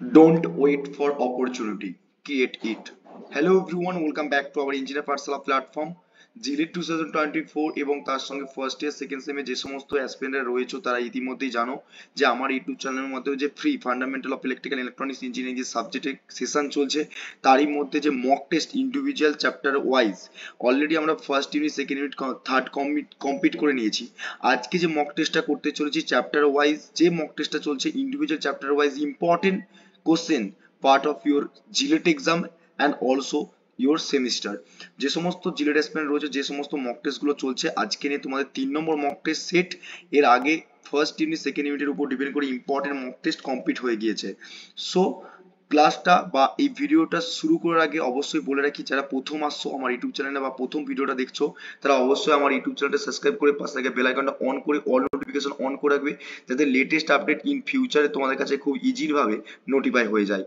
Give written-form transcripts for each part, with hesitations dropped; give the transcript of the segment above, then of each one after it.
Don't wait for opportunity, create it. Hello everyone, welcome back to our Engineer Pathshala platform. জিলিট 2024 এবং তার সঙ্গে first year second সেমে যে সমস্ত অ্যাসপিরেন্টরা রয়েছে তারা ইতিমধ্যেই জানো যে আমার ইউটিউব চ্যানেলের মধ্যে যে free fundamental of electrical electronics engineering যে সাবজেক্টের সেশন চলছে তারই মধ্যে যে mock test individual chapter wise already আমরা first unit second unit third complete করে নিয়েছি। আজকে যে মক টেস্টটা করতে চলেছি চ্যাপ্টার ওয়াইজ যে মক টেস্টটা চলছে individual chapter wise important question part of your GLET exam and also your semester। যে সমস্ত জিলেট অ্যাসপিরেন্ট রয়েছে যে সমস্ত মক টেস্ট গুলো চলছে আজকে নিয়ে তোমাদের 3 নম্বর মক টেস্ট সেট। এর আগে ফার্স্ট ইউনিট সেকেন্ড ইউনিটের উপর ডিপেন্ড করে ইম্পর্টেন্ট মক টেস্ট কমপ্লিট হয়ে গিয়েছে। সো ক্লাসটা বা এই ভিডিওটা শুরু করার আগে অবশ্যই বলে রাখি যারা প্রথম আসছো আমার ইউটিউব চ্যানেলে বা প্রথম ভিডিওটা দেখছো তারা অবশ্যই আমার ইউটিউব চ্যানেলটা সাবস্ক্রাইব করে পাশে থাকা বেল আইকনটা অন করে অল নোটিফিকেশন অন করে রাখবে যাতে লেটেস্ট আপডেট ইন ফিউচারে তোমাদের কাছে খুব ইজিলি ভাবে নোটিফাই হয়ে যায়।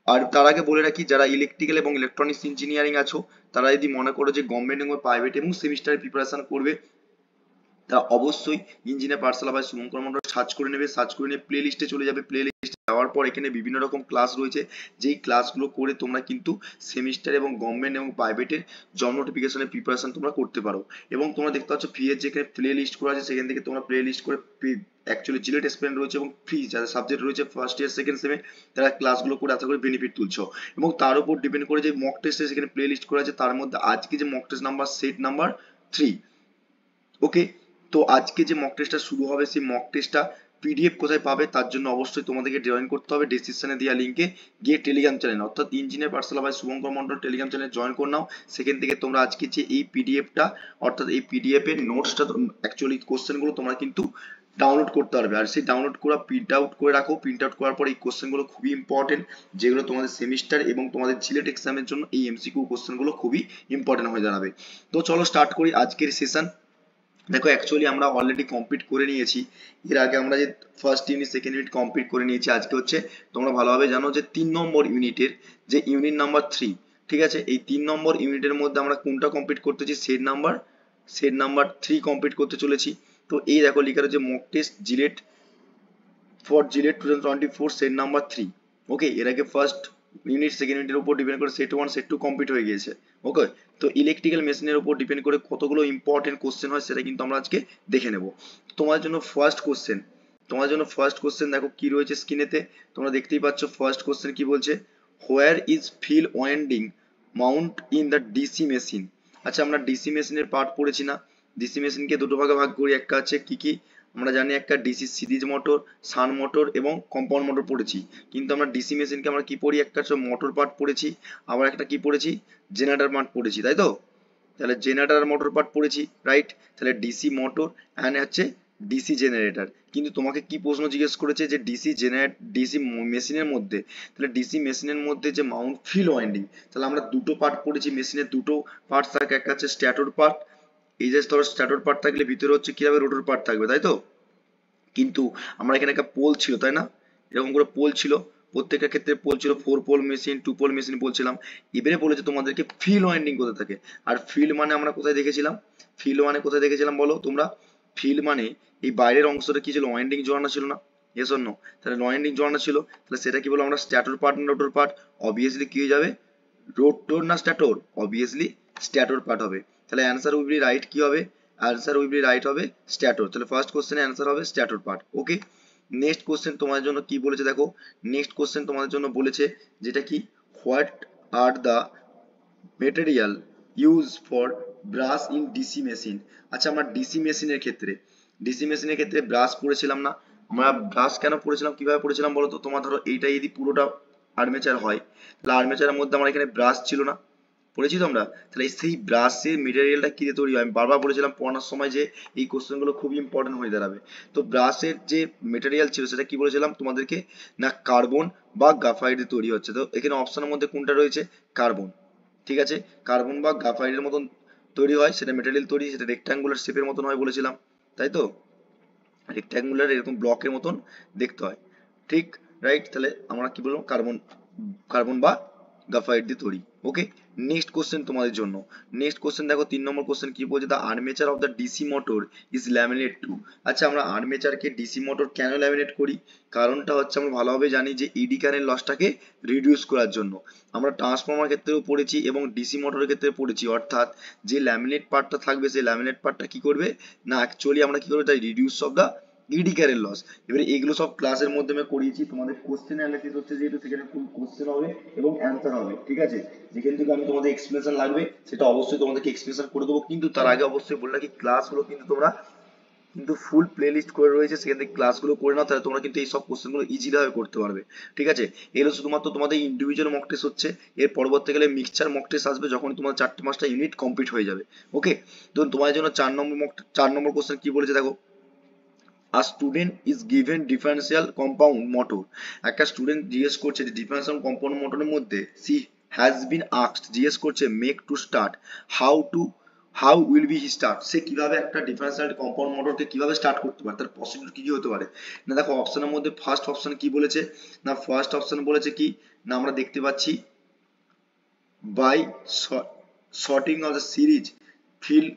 আর তার আগে বলে রাখি যারা ইলেকট্রিক্যাল এবং ইলেকট্রনিক্স ইঞ্জিনিয়ারিং আছো তারা যদি মনে করো যে গভর্নমেন্ট এবং প্রাইভেট এবং সেমিস্টারের প্রিপারেশন করবে তারা অবশ্যই ইঞ্জিনিয়ার পাঠশালা বা শুভঙ্কর মন্ডল সার্চ করে নেবে। সার্চ করে নিয়ে প্লে লিস্টে চলে যাবে। প্লে লিস্টে যাওয়ার পর এখানে বিভিন্ন রকম ক্লাস রয়েছে যেই ক্লাসগুলো করে তোমরা কিন্তু সেমিস্টার এবং গভর্নমেন্ট এবং প্রাইভেটের জব নোটিফিকেশনের প্রিপারেশন তোমরা করতে পারো। এবং তোমরা দেখতে পাচ্ছ ফি এর যেখানে প্লে লিস্ট করা আছে সেখান থেকে তোমরা প্লে লিস্ট করে অ্যাকচুয়ালি জিলেট এক্সপেরিয়েন্স রয়েছে এবং ফ্রি যাদের সাবজেক্ট রয়েছে ফার্স্ট ইয়ার সেকেন্ড সেমে তারা ক্লাসগুলো করে আশা করে বেনিফিট তুলছো। এবং তার উপর ডিপেন্ড করে যে মক টেস্ট সেখানে প্লে লিস্ট করা আছে তার মধ্যে আজকে যে mock test number set number 3। ওকে, তো আজকে যে মক টেস্টটা শুরু হবে সেই মক টেস্টটা পিডিএফ কোথায় পাবে তার জন্য অবশ্যই তোমাদেরকে জয়েন করতে হবে ডেসক্রিপশনে দেওয়া লিঙ্কে গিয়ে টেলিগ্রাম চ্যানেল অর্থাৎ engineer Pathshala by Shubhankar Mondal Telegram channel join করে নাও। সেখান থেকে তোমরা আজকে যে এই পিডিএফটা অর্থাৎ এই পিডিএফ এর নোটসটা অ্যাকচুয়ালি কোশ্চেনগুলো তোমরা কিন্তু ডাউনলোড করতে পারবে। আর সেই ডাউনলোড করা প্রিন্ট আউট করে রাখো। প্রিন্ট আউট করার পর এই কোশ্চেনগুলো খুবই ইম্পর্টেন্ট যেগুলো তোমাদের সেমিস্টার এবং তোমাদের জিলেট এক্সামের জন্য এই এমসিকিউ কোশ্চেনগুলো খুবই ইম্পর্টেন্ট হয়ে দাঁড়াবে। তো চলো স্টার্ট করি আজকের সেশন। দেখো অ্যাকচুয়ালি আমরা অলরেডি কমপ্লিট করে নিয়েছি। এর আগে আমরা যে first unit second unit complete করে নিয়েছি আজকে হচ্ছে তোমরা ভালোভাবে জানো যে 3 নম্বর ইউনিটের যে ইউনিট নাম্বার 3। ঠিক আছে, এই 3 নম্বর ইউনিটের মধ্যে আমরা কোনটা কমপ্লিট করতেছি সেট নাম্বার 3 কমপ্লিট করতে চলেছি। তো এই দেখো লিখা রয়েছে mock test JELET for JELET 2024 set number 3। ওকে, এর আগে ফার্স্ট ইউনিট সেকেন্ড ইউনিটের উপর ডিপেন্ড করে সেট 1 সেট 2 কমপ্লিট হয়ে গিয়েছে। ওকে, তো ইলেকট্রিক্যাল মেশিনের উপর ডিপেন্ড করে কতগুলো ইম্পর্টেন্ট কোশ্চেন হয় সেটা কিন্তু আমরা আজকে দেখে নেব। তোমার জন্য ফার্স্ট কোশ্চেন দেখো কি রয়েছে স্ক্রিনেতে তোমরা দেখতেই পাচ্ছ। ফার্স্ট কোশ্চেন কি বলছে, where is field winding mount in the DC machine. আচ্ছা, আমরা ডিসি মেশিনের পার্ট পড়েছি না? ডিসি মেশিনকে দুটো ভাগে ভাগ করি। একটা আছে কি কি আমরা জানি, একটা DC series motor, shunt motor এবং কম্পাউন্ড মোটর পড়েছি। কিন্তু আমরা ডিসি মেশিনকে আমরা কি পড়ি, একটা হচ্ছে মোটর পার্ট পড়েছি, আবার একটা কি পড়েছি, জেনারেটর পার্ট পড়েছি, তাই তো? তাহলে জেনারেটর মোটর পার্ট পড়েছি, রাইট? তাহলে ডিসি মোটর অ্যান্ড হচ্ছে ডিসি জেনারেটর। কিন্তু তোমাকে কি প্রশ্ন জিজ্ঞেস করেছে যে ডিসি মেশিনের মধ্যে, তাহলে ডিসি মেশিনের মধ্যে যে মাউন্ট ফিল ওয়াইন্ডিং, তাহলে আমরা দুটো পার্ট পড়েছি। মেশিনের দুটো পার্ট থাকে, একটা হচ্ছে স্ট্যাটর পার্ট। এই যে ধরো স্ট্যাটর পার্ট থাকলে ভিতরে হচ্ছে কি হবে, রোটর পার্ট থাকবে, তাই তো? কিন্তু আমরা এখানে একটা পোল ছিল, তাই না? এরকম করে পোল ছিল, প্রত্যেকটা ক্ষেত্রে পোল ছিল, 4 পোল মেশিন, 2 পোল মেশিন বলছিলাম। এবারে বলেছে তোমাদেরকে ফিল ওয়াইন্ডিং কোথায় থাকে। আর ফিল্ড মানে আমরা কোথায় দেখেছিলাম, ফিল্ড মানে কোথায় দেখেছিলাম বলো তোমরা? ফিল্ড মানে এই বাইরের অংশটা কি ছিল, ওয়াইন্ডিং জড়ানো ছিল না? Yes or no? তাহলে ওয়াইন্ডিং জড়ানো ছিল, তাহলে সেটা কি বলো আমরা স্ট্যাটর পার্ট না রোটর পার্ট? অবভিয়াসলি কি হয়ে যাবে, রোটর না স্ট্যাটর? অবভিয়াসলি স্ট্যাটর পার্ট হবে। তাহলে অ্যান্সার উইল বি রাইট কি হবে, অ্যান্সার উইল বি রাইট হবে স্ট্যাটর। তাহলে ফার্স্ট কোশ্চেনের অ্যান্সার হবে স্ট্যাটর পার্ট। ওকে, নেক্সট কোশ্চেন তোমাদের জন্য কি বলেছে দেখো। নেক্সট কোশ্চেন তোমাদের জন্য বলেছে যেটা কি, what are the material use for brush in DC machine. আচ্ছা, আমরা ডিসি মেশিনের ক্ষেত্রে ব্রাশ পড়েছিলাম না? আমরা ব্রাশ কেন পড়েছিলাম, কিভাবে পড়েছিলাম বলো তো? তোমার ধরো এইটা যদি পুরোটা আর্মেচার হয় তাহলে আর্মেচারের মধ্যে আমার এখানে ব্রাশ ছিল না, পড়েছি তো আমরা? তাহলে সেই ব্রাশের মেটেরিয়ালটা কি দিয়ে তৈরি হয়? আমি বারবার বলেছিলাম পড়ানোর সময় যে এই কোশ্চেনগুলো খুবই ইম্পর্টেন্ট হয়ে দাঁড়াবে। তো ব্রাশের যে মেটেরিয়াল ছিল সেটা কি বলেছিলাম তোমাদেরকে, না কার্বন বা গ্রাফাইট দিয়ে তৈরি হচ্ছে। তো এখানে অপশনের মধ্যে কোনটা রয়েছে, কার্বন। ঠিক আছে, কার্বন বা গ্রাফাইটের মতন তৈরি হয়, সেটা মেটেরিয়াল তৈরি, সেটা রেক্ট্যাঙ্গুলার শেপের মতন হয় বলেছিলাম, তাই তো? রেক্ট্যাঙ্গুলার এরকম ব্লকের মতন দেখতে হয়, ঠিক? রাইট, তাহলে আমরা কি বললাম, কার্বন, কার্বন বা গ্রাফাইট দিয়ে তৈরি। ওকে, নেক্সট কোশ্চেন তোমাদের জন্য। নেক্সট কোশ্চেন দেখো 3 নম্বর কোশ্চেন কি বলছে, the armature of the DC motor is laminate to. আচ্ছা, আমরা আর্মেচারকে ডিসি মোটর কেন ল্যামিনেট করি? কারণটা হচ্ছে আমরা ভালোভাবে জানি যে এডি কারেন্ট লসটাকে রিডিউস করার জন্য। আমরা ট্রান্সফর্মার ক্ষেত্রেও পড়েছি এবং ডিসি মোটরের ক্ষেত্রে পড়েছি, অর্থাৎ যে ল্যামিনেট পার্টটা থাকবে সেই ল্যামিনেট পার্টটা কি করবে না, অ্যাকচুয়ালি আমরা কি করবো, তাই reduce of the eddy current loss. এবারে এগুলো সব ক্লাসের মধ্যে আমি করিয়েছি, তোমাদের কোশ্চেন অ্যানালিসিস হচ্ছে যেহেতু সেখানে ফুল কোশ্চেন হবে এবং অ্যান্সার হবে, ঠিক আছে? যেখান থেকে আমি তোমাদের এক্সপ্লেনেশন লাগবে সেটা অবশ্যই তোমাদেরকে এক্সপ্লেনেশন করে দেবো, কিন্তু তার আগে অবশ্যই বলে রাখি ক্লাসগুলো কিন্তু তোমরা কিন্তু ফুল প্লে লিস্ট করে রয়েছে, সেখান থেকে ক্লাসগুলো করে নাও, তাহলে তোমরা কিন্তু এই সব কোশ্চেনগুলো ইজিলি ভাবে করতে পারবে, ঠিক আছে? এগুলো শুধুমাত্র তোমাদের ইন্ডিভিজুয়াল মক টেস্ট হচ্ছে, এর পরবর্তীকালে মিক্সচার মক টেস্ট আসবে যখন তোমার 4টে 5টা ইউনিট কমপ্লিট হয়ে যাবে। ওকে, তো তোমাদের জন্য 4 নম্বর কোশ্চেন কি বলেছে দেখো, a student is given differential compound motor। একটা স্টুডেন্ট জিজ্ঞেস করছে যে ডিফারেন্সিয়াল কম্পাউন্ড মোটরের মধ্যে she has been asked, জিজ্ঞেস করছে make to start, how will be he start, সে কিভাবে একটা ডিফারেন্সিয়াল কম্পাউন্ড মোটরকে কিভাবে স্টার্ট করতে পারে, তার প্রসিডিউর কি কি হতে পারে। না দেখো অপশনের মধ্যে ফার্স্ট অপশন কি বলেছে, না ফার্স্ট অপশন বলেছে কি, না আমরা দেখতে পাচ্ছি by shorting of the series field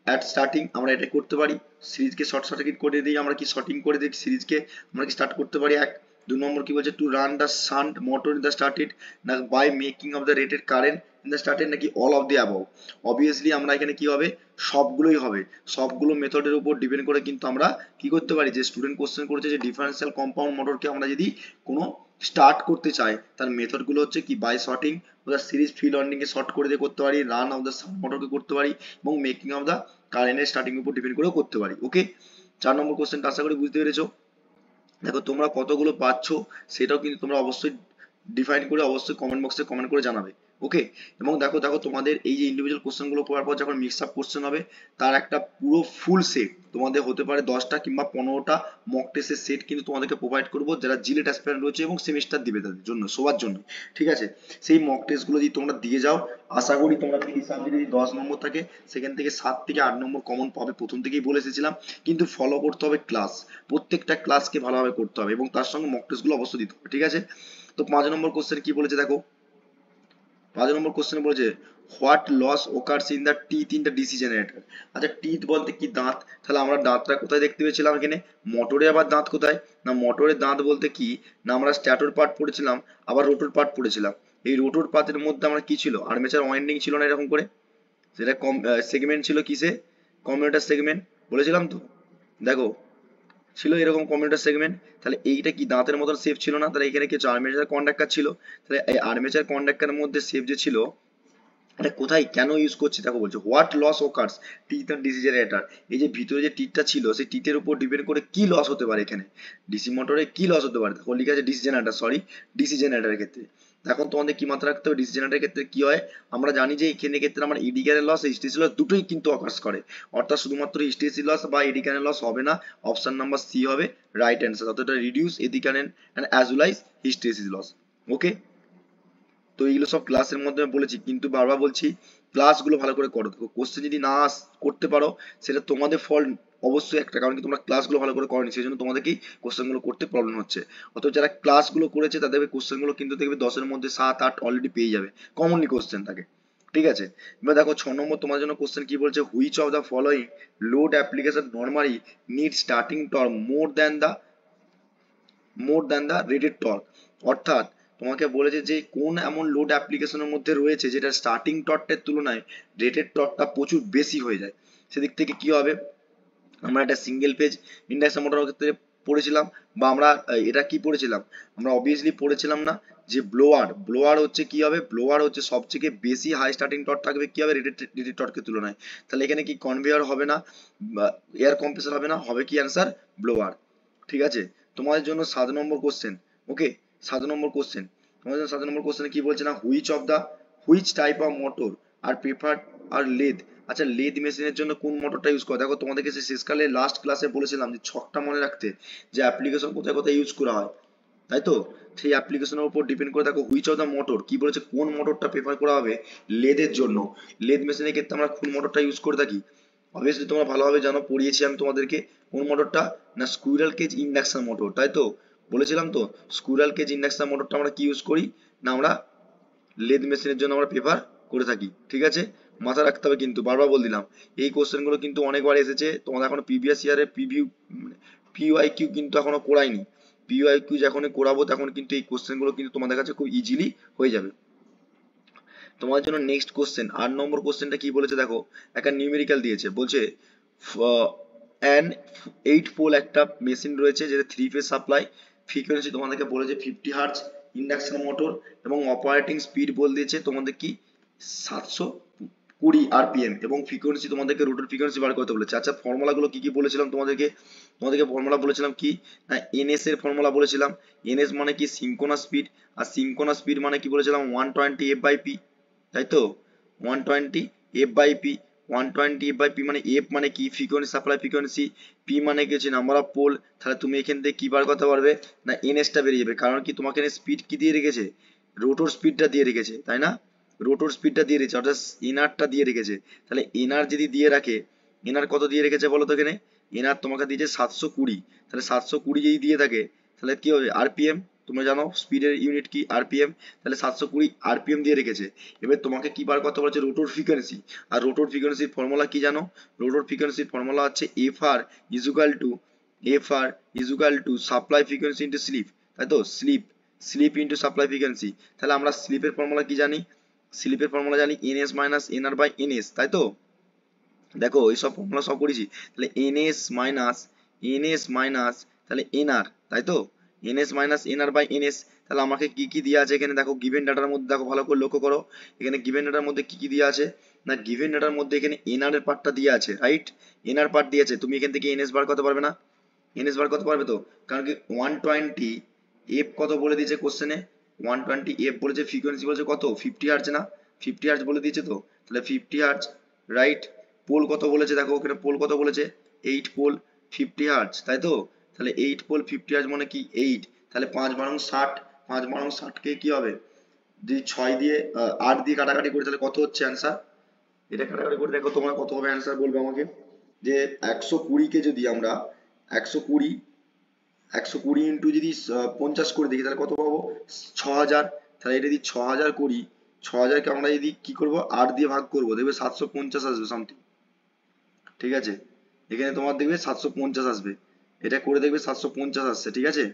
at starting, আমরা এটা করতে পারি, সিরিজকে শর্ট সার্কিট করে দিই, আমরা কি শর্টিং করে দিই সিরিজকে, আমরা কি স্টার্ট করতে পারি। এক, 2 নম্বর কি বলছে, to run the shunt motor in the starter, না by making of the rated current in the starter, নাকি all of the above. Obviously আমরা এখানে কি হবে, সবগুলোই হবে, সবগুলো মেথডের উপর ডিপেন্ড করে কিন্তু আমরা কি করতে পারি, যে স্টুডেন্ট কোশ্চেন করেছে যে ডিফারেন্সিয়াল কম্পাউন্ড মোটরকে আমরা যদি কোনো স্টার্ট করতে চাই, তার মেথড গুলো হচ্ছে কি, বাই শর্টিং ওটা সিরিজ ফিল্ড ওয়াইন্ডিং কে শর্ট করে দিয়ে করতে পারি, রান অফ দ্য সাব মোটরকে করতে পারি, এবং মেকিং অফ দ্য কারেন্টের স্টার্টিং উপর ডিপেন্ড করেও করতে পারি। ওকে, 4 নম্বর কোশ্চেনটা আশা করি বুঝতে পেরেছো। দেখো তোমরা কতগুলো পাচ্ছ সেটাও কিন্তু তোমরা অবশ্যই ডিফাইন করে অবশ্যই কমেন্ট বক্সে কমেন্ট করে জানাবে। ওকে, এবং দেখো দেখো তোমাদের এই যে ইন্ডিভিজুয়াল কোশ্চেন গুলো করার পর যখন মিক্স আপ কোশ্চেন হবে, তার একটা পুরো ফুল সেট তোমাদের হতে পারে 10টা কিংবা 15টা মক টেস্টের সেট কিন্তু তোমাদেরকে প্রোভাইড করবো, যারা জিলেট অ্যাসপিরেন্ট রয়েছে এবং সেমিস্টার দিবে তাদের জন্য, সবার জন্য, ঠিক আছে? সেই মক টেস্ট গুলো যদি তোমরা দিয়ে যাও, আশা করি তোমরা 30 সাবজেক্টে যদি 10 নম্বর থাকে, সেখান থেকে 7 থেকে 8 নম্বর কমন পাবে, প্রথম থেকেই বলে এসেছিলাম। কিন্তু ফলো করতে হবে ক্লাস, প্রত্যেকটা ক্লাসকে ভালোভাবে করতে হবে এবং তার সঙ্গে মক টেস্ট গুলো অবশ্যই দিতে হবে, ঠিক আছে? তো 5 নম্বর কোশ্চেন কি বলেছে দেখো, 5 নম্বর কোশ্চেন বলেছে what loss occurs in the teeth in the DC generator. আচ্ছা, টিথ বলতে কি, দাঁত, তাহলে আমরা দাঁতটা কোথায় দেখতে পেয়েছিলাম এখানে, মোটরে, আবার দাঁত কোথায়, না মোটরের দাঁত বলতে কি, না আমরা স্ট্যাটর পার্ট পড়েছিলাম, আবার রোটর পার্ট পড়েছিলাম। এই রোটর পার্টের মধ্যে আমরা কি ছিল, আর্মেচার ওয়াইন্ডিং ছিল না এরকম করে, সেটা কম সেগমেন্ট ছিল কিসে, কমিউটার সেগমেন্ট বলেছিলাম তো, দেখো ছিল এরকম কমিউটার সেগমেন্ট। তাহলে এইটা কি দাঁতের মতন শেপ ছিল না, তাহলে এখানে কিছু আর্মেচার কন্ডাক্টর ছিল, তাহলে এই আর্মেচার কন্ডাক্টরের মধ্যে শেপ যে ছিল, এটা কোথায় কেন ইউজ করছি দেখো, বলছে what loss occurs teeth and DC generator. এই যে ভিতরে যে টিথটা ছিল, সেই টিথের উপর ডিপেন্ড করে কি লস হতে পারে, এখানে ডিসি মোটরে কি লস হতে পারে, দেখো লিখে আছে ডিসি জেনারেটর, সরি ডিসি জেনারেটরের ক্ষেত্রে। এখন তোমাদের কি মাথায় রাখতে হবে, ডিসি জেনারেটরের ক্ষেত্রে কি হয়, আমরা জানি যে এখানে ক্ষেত্রে আমরা eddy current loss hysteresis loss দুটোই কিন্তু অকার্স করে, অর্থাৎ শুধুমাত্র হিস্টেরিসিস লস বা এডি কারেন্ট লস হবে না, অপশন নাম্বার সি হবে রাইট অ্যান্সার, অর্থাৎ reduce eddy current and as well as hysteresis loss. Okay, তো এইগুলো সব ক্লাসের মধ্যে আমি বলেছি, কিন্তু বারবার বলছি ক্লাসগুলো ভালো করে করো, কোশ্চেন যদি না করতে পারো সেটা তোমাদের ফল্ট অবশ্যই একটা, কারণ কি তোমরা ক্লাসগুলো ভালো করে করনি, সেই জন্য তোমাদেরকেই কোশ্চেনগুলো করতে প্রবলেম হচ্ছে। অথবা যারা ক্লাসগুলো করেছে তাদের কোশ্চেনগুলো কিন্তু দেখবে 10-এর মধ্যে 7-8 অলরেডি পেয়ে যাবে, কমনলি কোশ্চেন থাকে, ঠিক আছে? এবার দেখো 6 নম্বর তোমার জন্য কোশ্চেন কি বলছে, which of the following load application normally need starting torque more than the rated torque. অর্থাৎ তোমাকে বলেছে যে কোন এমন লোড অ্যাপ্লিকেশনের মধ্যে রয়েছে যেটা স্টার্টিং টর্কের তুলনায় রেটেড টর্কটা প্রচুর বেশি হয়ে যায়, সেদিক থেকে কি হবে, আমরা একটা সিঙ্গেল ফেজ ইন্ডাকশন মোটরের ক্ষেত্রে পড়েছিলাম, বা আমরা এটা কি পড়েছিলাম, আমরা অবভিয়াসলি পড়েছিলাম না যে ব্লোয়ার হচ্ছে কি হবে, ব্লোয়ার হচ্ছে সবথেকে বেশি হাই স্টার্টিং টর্ক থাকবে কি হবে, রেটেড টর্কের তুলনায়। তাহলে এখানে কি কনভেয়ার হবে না, এয়ার কম্প্রেসর হবে না, হবে কি অ্যান্সার, ব্লোয়ার, ঠিক আছে? তোমাদের জন্য 7 নম্বর কোশ্চেন। ওকে, 7 নম্বর কোশ্চেন, তোমাদের জন্য 7 নম্বর কোশ্চেন কি বলছে, না which type of motor are preferred are lathe. আচ্ছা, লেদ মেশিনের জন্য কোন মোটরটা ইউজ করে, দেখো তোমাদেরকে শেষকালে লাস্ট ক্লাসে বলেছিলাম যে ছকটা মনে রাখতে, যে অ্যাপ্লিকেশন কোথায় কোথায় ইউজ করা হয়, তাই তো? সেই অ্যাপ্লিকেশনের উপর ডিপেন্ড করে দেখো হুইচ অফ দ্য মোটর কি বলেছে, কোন মোটরটা প্রেফার করা হবে লেদের জন্য। লেদ মেশিনের ক্ষেত্রে আমরা কোন মোটরটা ইউজ করে থাকি, অবভিয়াসলি তোমরা ভালোভাবে জানো, পড়িয়েছি আমি তোমাদেরকে, কোন মোটরটা, না স্কুইরাল কেজ ইন্ডাকশন মোটর, তাই তো? বলেছিলাম তো স্কুইরাল কেজ ইন্ডাকশন মোটরটা আমরা কি ইউজ করি, না আমরা লেদ মেশিনের জন্য আমরা প্রেফার করে থাকি। ঠিক আছে, মাথায় রাখতে হবে কিন্তু, বারবার বল দিলাম। এই কোশ্চেনগুলো কিন্তু অনেকবার এসেছে, তোমাদের এখনো প্রিভিয়াস ইয়ারের পিওয়াইকিউ কিন্তু এখনো করাইনি। পিওয়াইকিউ যখন করাবো তখন কিন্তু এই কোশ্চেনগুলো কিন্তু তোমাদের কাছে খুব ইজিলি হয়ে যাবে। তোমার জন্য নেক্সট কোশ্চেন 8 নম্বর কোশ্চেনটা কি বলেছে দেখো, একটা নিউমেরিক্যাল দিয়েছে, বলছে অ্যান 8 পোল একটা মেশিন রয়েছে যেটা 3 ফেজ সাপ্লাই, ফ্রিকোয়েন্সি তোমাদেরকে বলেছে 50 হার্টজ, ইন্ডাকশন মোটর এবং অপারেটিং স্পিড বল দিয়েছে তোমাদের কি 720 আরপিএম, এবং ফ্রিকোয়েন্সি তোমাদেরকে রোটর ফ্রিকোয়েন্সি বার করতে বলেছে। আচ্ছা ফর্মুলাগুলো কি কি বলেছিলাম তোমাদেরকে, ফর্মুলা বলেছিলাম কি না, এনএস এর ফর্মুলা বলেছিলাম। এনএস মানে কি সিঙ্কোনাস স্পিড, আর সিঙ্কোনাস স্পিড মানে কি বলেছিলাম 120 এফ বাই পি, তাই তো 120 F by P. 120 F by P মানে এফ মানে কি ফ্রিকোয়েন্সি সাপ্লাই ফ্রিকোয়েন্সি, পি মানে কি হচ্ছে নাম্বার অফ পোল। তাহলে তুমি এখান থেকে কি বার করতে পারবে না এনএসটা বেরিয়ে যাবে, কারণ কি তোমাকে স্পিড কি দিয়ে রেখেছে, রোটর স্পিডটা দিয়ে রেখেছে, তাই না, রোটর স্পিডটা দিয়ে রেখেছে, অর্থাৎ এনআরটা দিয়ে রেখেছে। তাহলে এনআর যদি দিয়ে রাখে, এনআর কত দিয়ে রেখেছে বলো তো এখানে, এনআর তোমাকে দিয়েছে 720, তাহলে 720 যদি দিয়ে থাকে তাহলে কি হবে আরপিএম, তোমরা জানো স্পিডের ইউনিট কি আরপিএম, তাহলে 720 আরপিএম দিয়ে রেখেছে। এবার তোমাকে কি বার করতে বলেছে রোটর ফ্রিকোয়েন্সি, আর রোটর ফ্রিকোয়েন্সির ফর্মুলা কি জানো, রোটর ফ্রিকোয়েন্সির ফর্মুলা হচ্ছে F R equal to supply frequency into slip, তাই তো স্লিপ ইন্টু সাপ্লাই ফ্রিকোয়েন্সি। তাহলে আমরা স্লিপের ফর্মুলা কি জানি, স্লিপের ফর্মুলা জানি NS minus NR by NS, তাই তো দেখো এইসব ফর্মুলা সব করেছি। তাহলে এনএস মাইনাস তাহলে এনআর, তাই তো NS minus NR by NS. তাহলে আমাকে কি কি দেওয়া আছে এখানে দেখো, গিভেন ডাটার মধ্যে দেখো ভালো করে লক্ষ্য করো, এখানে গিভেন ডাটার মধ্যে কি কি দেওয়া আছে না, গিভেন ডাটার মধ্যে এখানে এনআর এর পার্টটা দেওয়া আছে, রাইট, এনআর পার্ট দিয়েছে। তুমি এখান থেকে এনএস বার করতে পারবে না, এনএস বার করতে পারবে তো, কারণ কি 120 এফ কত বলে দিয়েছে কোশ্চেনে, 120 এফ বলেছে, ফ্রিকোয়েন্সি বলেছে কত 50 হার্জ না, 50 হার্জ বলে দিয়েছে তো, তাহলে 50 হার্জ, রাইট। পোল কত বলেছে দেখো, ওখানে পোল কত বলেছে 8 পোল 50 হার্জ, তাই তো, তাহলে 8 পোল 50 হার্জ মানে কি 8, তাহলে 5 বারং 60, 5 বারং 60 কে কি হবে, যদি 6 দিয়ে 8 দিয়ে কাটাকাটি করে তাহলে কত হচ্ছে অ্যান্সার, এটা কাটাকাটি করে দেখো তোমার কত হবে অ্যান্সার বলবে আমাকে, যে 120 কে যদি আমরা 120 120 ইন্টু যদি 50 করে দেখি তাহলে কত পাবো 6000, তাহলে এটা যদি 6000 করি, 6000 কে আমরা যদি কি করব 8 দিয়ে ভাগ করবো দেখবে 750 আসবে সামথিং, ঠিক আছে, এখানে তোমার দেখবে 750 আসবে, এটা করে দেখবে 750 আসছে, ঠিক আছে।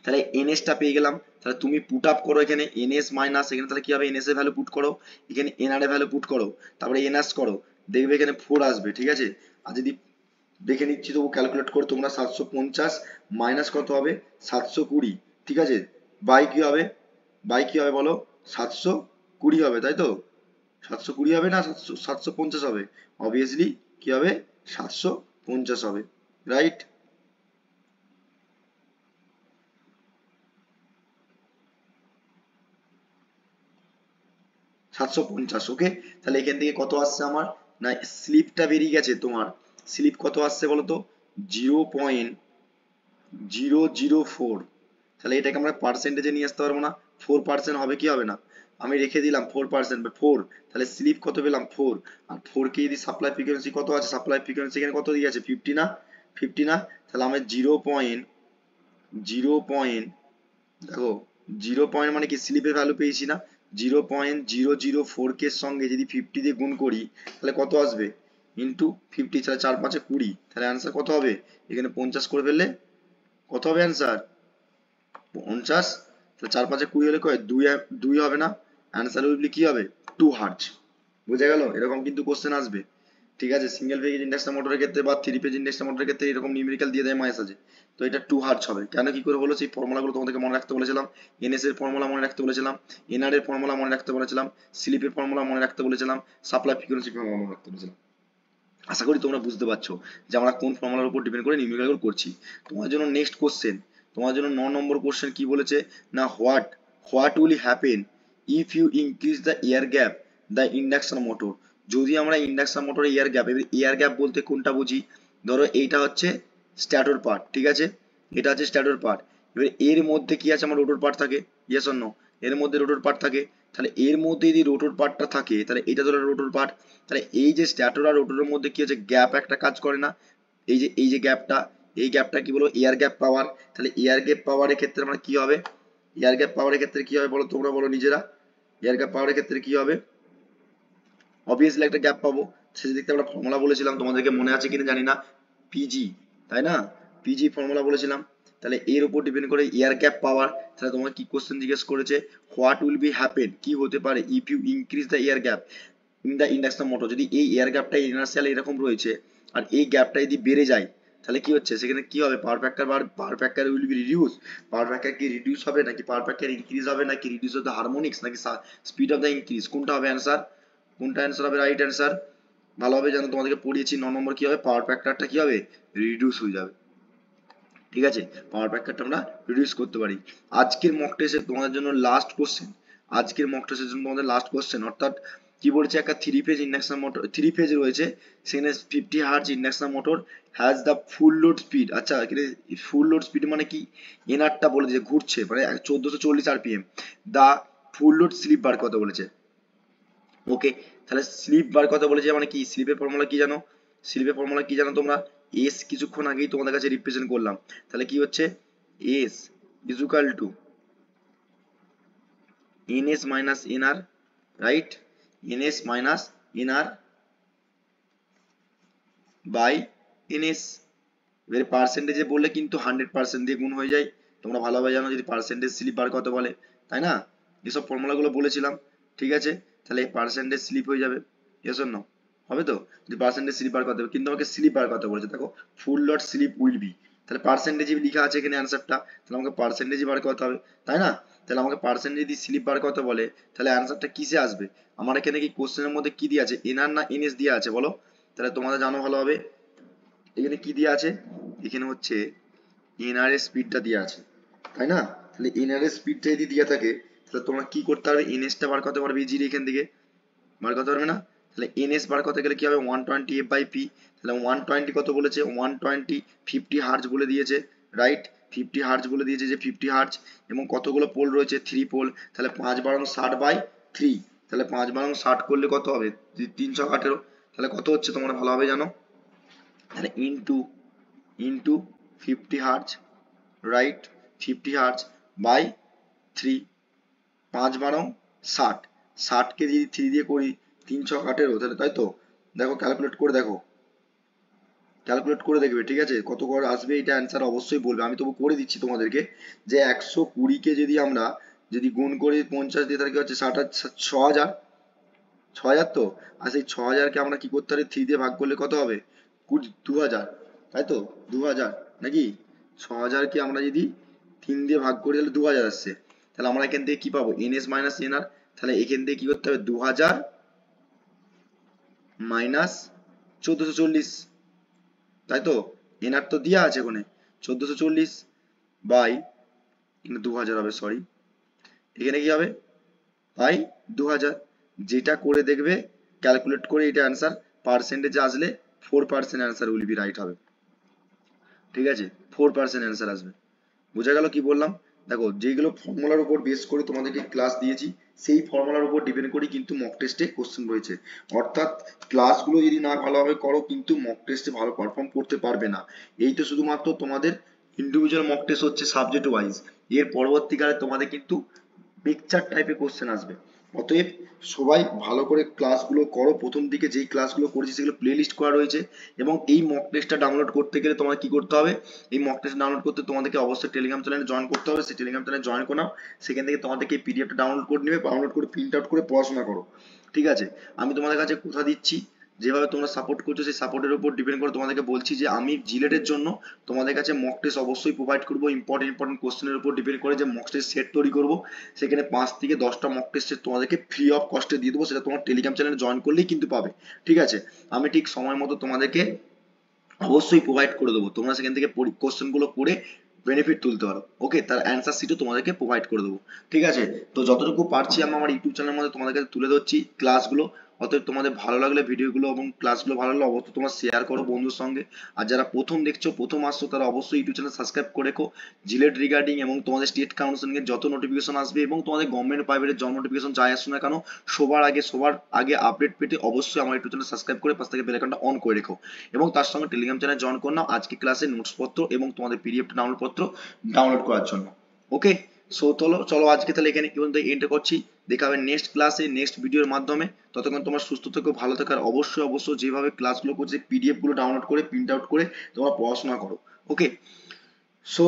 তাহলে এনএস টা পেয়ে গেলাম, তাহলে তুমি পুট আপ করো এখানে এনএস মাইনাস, এখানে তাহলে কি হবে এনএস এর ভ্যালু পুট করো, এখানে এনআর এর ভ্যালু পুট করো, তারপরে এনএস করো, দেখবে এখানে 4 আসবে, ঠিক আছে। আর যদি দেখে নিচ্ছি তবু ক্যালকুলেট করে তোমরা 750 মাইনাস কত হবে 720, ঠিক আছে, বাই কি হবে বলো 720 হবে, তাই তো 720 হবে না 750 হবে, অবভিয়াসলি কি হবে 750 হবে, রাইট। 750, ওকে। তাহলে এখান থেকে কত আসছে আমার না স্লিপটা বেরিয়ে গেছে তোমার, স্লিপ কত আসছে বলো তো 0.004, তাহলে এটাকে আমরা পার্সেন্টেজে নিয়ে আসতে পারবো না, 4% হবে কি হবে না, আমি রেখে দিলাম 4%, 4, তাহলে স্লিপ কত পেলাম 4, আর 4 কে যদি সাপ্লাই ফ্রিকোয়েন্সি কত আছে, সাপ্লাই ফ্রিকোয়েন্সি এখানে কত দিয়ে আছে 50 না, 50 না, তাহলে আমি 0.0 দেখো 0 মানে কি স্লিপের ভ্যালু পেয়েছি না, 0.004 কে সঙ্গে যদি 50 দিয়ে গুণ করি তাহলে কত আসবে ইন্টু 50, তাহলে 4 5 20, তাহলে অ্যান্সার কত হবে এখানে 50 করে ফেললে কত হবে অ্যান্সার 50, তাহলে 4 5 20 হলে কয় দুই হবে না, অ্যান্সার উইল বি কি হবে 2 হার্জ, বুঝা গেল, এরকম কিন্তু কোশ্চেন আসবে, ঠিক আছে, সিঙ্গেল ফেজ ইন্ডাকশন মোটরের ক্ষেত্রে বা 3 ফেজ ইন্ডাকশন মোটরের ক্ষেত্রে এরকম নিউমেরিক্যাল দিয়ে দেয় মাঝে সাঝে, তো এটা 2 হার্জ হবে, কেন কি করে হলো সেই ফর্মুলাগুলো তোমাদেরকে মনে রাখতে বলেছিলাম, এনএস এর ফর্মুলা মনে রাখতে বলেছিলাম, এনআর এর ফর্মুলা মনে রাখতে বলেছিলাম, স্লিপের ফর্মুলা মনে রাখতে বলেছিলাম, সাপ্লাই ফ্রিকোয়েন্সি ফর্মুলা মনে রাখতে বলেছিলাম। আশা করি তোমরা বুঝতে পারছো যে আমরা কোন ফর্মুলার উপর ডিপেন্ড করে নিউমেরিক্যাল করছি। তোমার জন্য নেক্সট কোশ্চেন, তোমার জন্য 9 নম্বর কোশ্চেন কি বলেছে না, what will happen if you increase the air gap the induction motor, যদি আমরা ইন্ডাকশন মোটরের এয়ার গ্যাপ বলতে কোনটা বুঝি, ধরো এইটা হচ্ছে স্ট্যাটর পার্ট, ঠিক আছে, এটা হচ্ছে স্ট্যাটর পার্ট, এবার এর মধ্যে কি আছে আমার রোটর পার্ট থাকে, ইয়েস অর নো, এর মধ্যে রোটর পার্ট থাকে, তাহলে এর মধ্যে যদি রোটর পার্টটা থাকে তাহলে এটা ধরো রোটর পার্ট, তাহলে এই যে স্ট্যাটর আর রোটরের মধ্যে কি হচ্ছে গ্যাপ একটা কাজ করে না, এই যে গ্যাপটা, এই গ্যাপটা কি বলবো এয়ার গ্যাপ পাওয়ার, তাহলে এয়ার গ্যাপ পাওয়ারের ক্ষেত্রে আমরা কি হবে এয়ার গ্যাপ পাওয়ারের ক্ষেত্রে কি হবে বলো, তোমরা বলো নিজেরা। এয়ার গ্যাপ পাওয়ারের ক্ষেত্রে কি হবে, অবভিয়াসলি একটা গ্যাপ পাবো। সেদিকে আমরা ফর্মুলা বলেছিলাম, তোমাদেরকে মনে আছে কিনা জানি না, পিজি, তাই না, পিজি ফর্মুলা বলেছিলাম। তাহলে এর উপর ডিপেন্ড করে এয়ার গ্যাপ পাওয়ার। তাহলে তোমাকে কি কোশ্চেন জিজ্ঞেস করেছে, হোয়াট উইল বি হ্যাপেন, কি হতে পারে if you increase the air gap in the induction motor. যদি এই এয়ার গ্যাপটা ইনার্শিয়াল এরকম রয়েছে আর এই গ্যাপটা যদি বেড়ে যায়, তাহলে কি হচ্ছে সেখানে কি হবে, power factor power factor will be reduce. Power factor কি রিডিউস হবে নাকি পাওয়ার ফ্যাক্টর ইনক্রিজ হবে, নাকি রিডিউস অফ দ্য হারমোনিক্স, নাকি স্পিড অফ দ্য ইনক্রিজ, কোনটা হবে অ্যান্সার, কোনটা অ্যান্সার হবে রাইট অ্যান্সার। ভালোভাবে জানো, তোমাদেরকে পড়িয়েছি 9 নম্বর কি হবে, পাওয়ার ফ্যাক্টরটা কি হবে, রিডিউস হয়ে যাবে। ঠিক আছে, পাওয়ার ফ্যাক্টরটা আমরা রিডিউস করতে পারি। আজকের মক টেস্টে তোমাদের জন্য লাস্ট কোশ্চেন, আজকের মক টেস্টের জন্য তোমাদের লাস্ট কোশ্চেন, অর্থাৎ কি বলছে, একটা 3 ফেজ ইন্ডাকশন মোটর, 3 ফেজ রয়েছে, সেখানে 50 hertz induction motor has the full load speed. আচ্ছা, এখানে ফুল লোড স্পিড মানে কি, এনারটা বলে যে ঘুরছে, মানে 1440 আরপিএম। দা ফুল লোড স্লিপ বার কথা বলেছে। ওকে, তাহলে স্লিপ বার কথা বলেছে, মানে কি স্লিপের ফর্মুলা কি জানো, স্লিপের ফর্মুলা কি জানো তোমরা, এস কিছুক্ষণ আগেই তোমাদের কাছে রিপ্রেজেন্ট করলাম। তাহলে কি হচ্ছে, S equal to NS minus NR, right, NS minus NR by NS. এবারে পার্সেন্টেজে বললে কিন্তু 100% দিয়ে গুণ হয়ে যায়, তোমরা ভালোভাবে জানো যদি পার্সেন্টেজ স্লিপ বার করতে বলে, তাই না, এসব ফর্মুলাগুলো বলেছিলাম। ঠিক আছে, তাহলে পার্সেন্টেজ স্লিপ হয়ে যাবে, ইয়েস অর নো, হবে তো, যদি পার্সেন্টেজ স্লিপ বার করতে হবে, কিন্তু আমাকে স্লিপ বার করতে বলেছে, দেখো ফুল ডট স্লিপ উইল বি, তাহলে পার্সেন্টেজ লেখা আছে এখানে অ্যান্সারটা, তাহলে আমাকে পার্সেন্টেজ বার করতে হবে, তাই না। তাহলে আমাকে পার্সেন্টেজ যদি স্লিপ বার করতে বলে, তাহলে অ্যান্সারটা কিসে আসবে, আমার এখানে কি কোশ্চেনের মধ্যে কি দিয়ে আছে, এনআর না এনএস দিয়ে আছে বলো, তাহলে তোমাদের জানো ভালোভাবে এখানে কি দিয়ে আছে, এখানে হচ্ছে এনআর এর স্পিডটা দিয়ে আছে, তাই না। তাহলে এনআর এর স্পিডটা যদি দেওয়া থাকে, তাহলে তোমরা কি করতে পারবে, এনএস টা বার করতে পারবে ইজিলি, এখান থেকে বার করতে পারবে না। তাহলে এনএস বার করতে গেলে কি হবে, 120 এফ বাই পি। তাহলে 120 কত বলেছে, 120 50 হার্জ বলে দিয়েছে, রাইট, 50 হার্জ বলে দিয়েছে যে 50 হার্জ, এবং কতগুলো পোল রয়েছে, 3 পোল, তাহলে 5 × 60/3, তাহলে 5 × 60 করলে কত হবে, 318, তাহলে কত হচ্ছে তোমরা ভালোভাবে জানো, তাহলে into into 50 hertz, right, 50 hertz by 3, 5 × 60, 60 কে যদি 3 দিয়ে করি 318, তাহলে তাই তো, দেখো ক্যালকুলেট করে দেখো, ক্যালকুলেট করে দেখবে, ঠিক আছে, কত করে আসবে এটা অ্যান্সার অবশ্যই বলবে, আমি তবু করে দিচ্ছি তোমাদেরকে, যে 120 কে যদি আমরা যদি গুণ করি 50 দিয়ে, তাহলে কি হচ্ছে 6000, 6000 তো, আর সেই 6000 কে আমরা কি করতে পারি, 3 দিয়ে ভাগ করলে কত হবে, 2000, তাই তো, 2000 নাকি, 6000 কে আমরা যদি 3 দিয়ে ভাগ করি তাহলে 2000 আসছে, তাহলে আমরা এখান থেকে কি পাবো, এনএস মাইনাস এনআর, তাহলে এখান থেকে কি করতে হবে, 2000 মাইনাস 1440, তাই তো, এনআর তো দেওয়া আছে ওখানে 1440 বাই, এখানে 2000 হবে, সরি, এখানে কি হবে বাই 2000, যেটা করে দেখবে ক্যালকুলেট করে এটা অ্যান্সার পার্সেন্টেজে আসলে 4% অ্যান্সার উইল বি রাইট হবে, ঠিক আছে, 4% অ্যান্সার আসবে। বোঝা গেল কি বললাম, দেখো যেগুলো ফর্মুলার উপর বেস করে তোমাদেরকে ক্লাস দিয়েছি, সেই ফর্মুলার উপর ডিপেন্ড করে কিন্তু মক টেস্টে কোশ্চেন রয়েছে, অর্থাৎ ক্লাসগুলো যদি না ভালোভাবে করো কিন্তু মক টেস্টে ভালো পারফর্ম করতে পারবে না। এই তো শুধুমাত্র তোমাদের ইন্ডিভিজুয়াল মক টেস্ট হচ্ছে সাবজেক্ট ওয়াইজ, এর পরবর্তীকালে তোমাদের কিন্তু মিক্সচার টাইপের কোশ্চেন আসবে। অতএব সবাই ভালো করে ক্লাসগুলো করো, প্রথম দিকে যেই ক্লাসগুলো করেছি সেগুলো প্লে লিস্ট করা রয়েছে, এবং এই মক টেস্টটা ডাউনলোড করতে গেলে তোমার কি করতে হবে, এই মক টেস্ট ডাউনলোড করতে তোমাদেরকে অবশ্যই টেলিগ্রাম চ্যানেলে জয়েন করতে হবে, সেই টেলিগ্রাম চ্যানেলে জয়েন করে নাও, সেখান থেকে তোমাদেরকে এই পিডিএফটা ডাউনলোড করে নেবে, ডাউনলোড করে প্রিন্ট আউট করে পড়াশোনা করো, ঠিক আছে। আমি তোমাদের কাছে কথা দিচ্ছি, যেভাবে তোমরা সাপোর্ট করছো সেই সাপোর্টের উপর ডিপেন্ড করে তোমাদেরকে বলছি যে আমি জিলেটের জন্য তোমাদের কাছে মক টেস্ট অবশ্যই প্রোভাইড করবো, ইম্পর্টেন্ট কোশ্চেনের উপর ডিপেন্ড করে যে মক টেস্ট সেট তৈরি করবো, সেখানে 5 থেকে 10টা মক টেস্ট তোমাদেরকে ফ্রি অফ কস্টে দিয়ে দেবো, সেটা তোমার টেলিগ্রাম চ্যানেলে জয়েন করলেই কিন্তু পাবে, ঠিক আছে। আমি ঠিক সময় মতো তোমাদেরকে অবশ্যই প্রোভাইড করে দেবো, তোমরা সেখান থেকে কোশ্চেন গুলো করে বেনিফিট তুলতে পারো, ওকে, তার অ্যান্সার শিটও তোমাদেরকে প্রোভাইড করে দেবো, ঠিক আছে। তো যতটুকু পারছি আমি আমার ইউটিউব চ্যানেলের মধ্যে তোমাদের কাছে তুলে ধরছি ক্লাসগুলো, অতএব তোমাদের ভালো লাগলে ভিডিওগুলো এবং ক্লাসগুলো ভালো লাগলে অবশ্যই তোমরা শেয়ার করো বন্ধুর সঙ্গে, আর যারা প্রথম দেখছো প্রথম আসছো তারা অবশ্যই ইউটিউব চ্যানেল সাবস্ক্রাইব করে রেখো, জিলেট রিগার্ডিং এবং তোমাদের স্টেট কাউন্সিলিং এর যত নোটিফিকেশন আসবে এবং তোমাদের গভর্নমেন্ট প্রাইভেটের জব নোটিফিকেশন যাই আসছে না কেন, সবার আগে আপডেট পেতে অবশ্যই আমার ইউটিউব চ্যানেল সাবস্ক্রাইব করে পাশ থেকে বেল আইকনটা অন করে রেখো, এবং তার সঙ্গে টেলিগ্রাম চ্যানেল জয়েন করে নাও আজকে ক্লাসে নোটস পত্র এবং তোমাদের পিডিএফ ডাউনলোড পত্র ডাউনলোড করার জন্য, ওকে। সো চলো চলো আজকে তাহলে এখানে কি পর্যন্ত এন্ড করছি। দেখা হবে নেক্সট ক্লাসে নেক্সট ভিডিওর মাধ্যমে। ততক্ষণ তোমার সুস্থ থেকো, ভালো থেকো, আর অবশ্যই অবশ্যই যেভাবে ক্লাসগুলো করছে পিডিএফ গুলো ডাউনলোড করে প্রিন্ট আউট করে তোমরা পড়াশোনা করো। ওকে, সো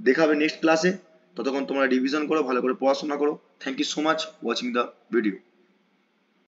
দেখা হবে নেক্সট ক্লাসে। ততক্ষণ তোমরা রিভিশন করো, ভালো করে পড়াশোনা করো। Thank you so much watching the video.